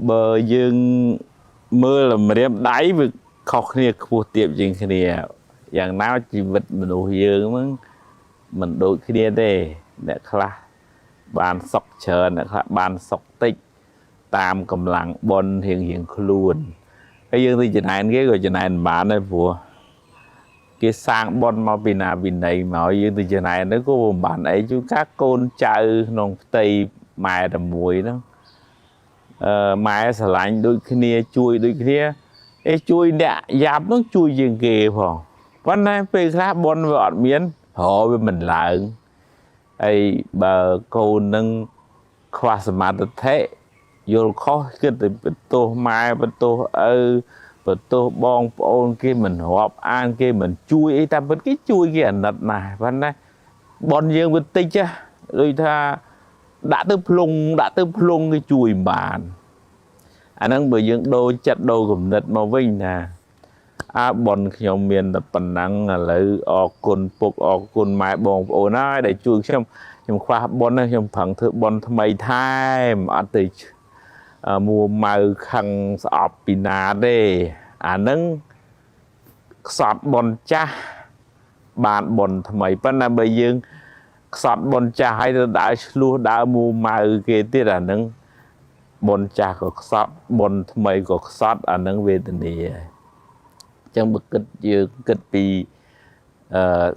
bờ dương mưa là mà đem đáy với khóc kia khu tiệm trên kiaอย่างnào chỉ vật mình đủ dươngมั้งmình đôi kia đây để khá bàn sọc chờ để khá bàn sọc tích tam cầm lặng bon hiện hiện luôn cái dương thì chuyện này cái rồi chuyện này bạn đây phù cái sang bon mà bên này mà dương thì chuyện này nó có bạn ấy chú các con chơi nông tây mài đầm muối đó mài sả lạnh đôi kia chui đôi kia cái chui nè giáp nó chui dương kề phòngวันนั้นไปครับบนวอดเมียนโหเป็นเหมือนหลังไอ้บาโกนึงความสมรรถเทะโยนข้อขึ้นเป็นตัวไม้เป็นตัวเป็นตัวบองโอนกี่เหมือนหอบอ่านกี่เหมือนจุยไอ้แต่เป็นกี่จุยกี่อันนั้นนะวันนั้นบอลยังเป็นติจ้ะโดยถ้าđã tới plung cái chuối bàn anh đang bởi những đôi chặt đôi của nứt màu vinh nè bонខ្ញុំមានតែប៉ុណ្ណឹងឥឡូវអរគុណពុកអរគុណម៉ែបងប្អូនហើយដែលជួយខ្ញុំខ្វះបនខ្ញុំប្រឹងធ្វើបនថ្មីថែមអត់ទៅមួម៉ៅខឹងស្អប់ពីណាទេអានឹងខ្សត់បនចាស់បានបនថ្មីប៉ុន្តែបើយើងខ្សត់បនចាស់ហើយទៅដើរឆ្លោះដើរមួម៉ៅគេទៀតអានឹងបនចាស់ក៏ខ្សត់បនថ្មីក៏ខ្សត់អានឹងវេទនាចឹងបើគិតយើងគិតពី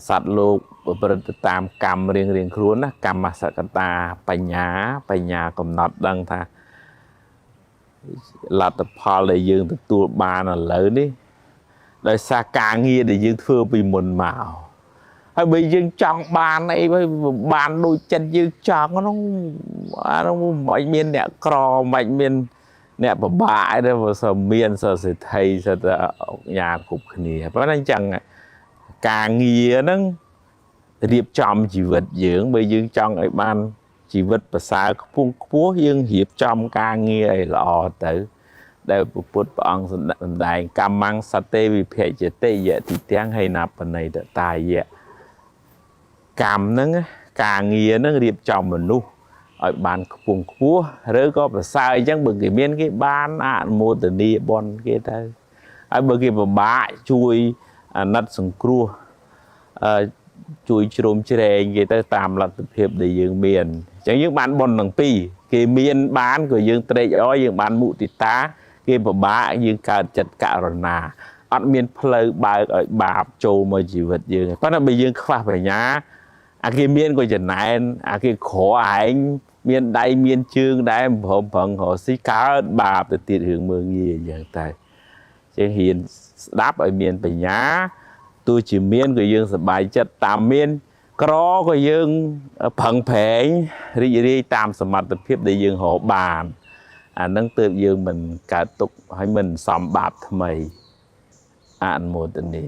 សត្វលោកប្រព្រឹត្តតាមកម្មរៀងខ្លួនណាកម្មសកតាបញ្ញាកំណត់ដឹងថាលទ្ធផលដែលយើងទទួលបានឥឡូវនេះដោយសារការងារដែលយើងធ្វើពីមុនមកហើយបើយើងចង់បានអីបានដូចចិត្តយើងចង់ហ្នឹងអានោះមិនមានអ្នកក្រមិនមានអ្នកបបាក់ទេបើសិនមានសិទ្ធិថៃសិទ្ធិញាគ្រប់គ្នាប៉ុន្តែអញ្ចឹងការងារហ្នឹងរៀបចំជីវិតយើងបើយើងចង់ឲ្យបានជីវិតប្រសើរខ្ពស់យើងរៀបចំការងារឲ្យល្អទៅដែលពុទ្ធព្រះអង្គសម្ដែងកម្មੰសតេវិភយតិយតិទាំងហើយណាបណៃតតាយៈកម្មហ្នឹងការងារហ្នឹងរៀបចំមនុស្សឲ្យបានខ្ពស់ឬក៏ប្រសើរអញ្ចឹងបើគេមានគេបានអនុមោទនីបនគេទៅហើយបើគេពិបាកជួយអាណិតសង្គ្រោះជួយជ្រោមជ្រែងគេទៅតាមលទ្ធភាពដែលយើងមានអញ្ចឹងយើងបានបនទាំងពីរគេមានបានក៏យើងត្រេកអរយើងបានមុទិតាគេពិបាកយើងកើតចិត្តករុណាអត់មានផ្លូវបើកឲ្យបាបចូលមកជីវិតយើងប៉ុន្តែបើយើងខ្វះបញ្ញាអាគេមានក៏ចំណែនអាគេក្រឯងមានដៃមានជើងដែរប្រឹងរកស៊ីកើតបាបទៅទៀតរឿងមើងងាយអញ្ចឹងតែជាងហ៊ានស្ដាប់ឲ្យមានបញ្ញាទោះជាមានក៏យើងសប្បាយចិត្តតាមមានក្រក៏យើងប្រឹងប្រែងរីករាយតាមសមត្ថភាពដែលយើងរកបានអានឹងទើបយើងមិនកើតទុកហើយមិនសំបាបថ្មីអនុមោទនា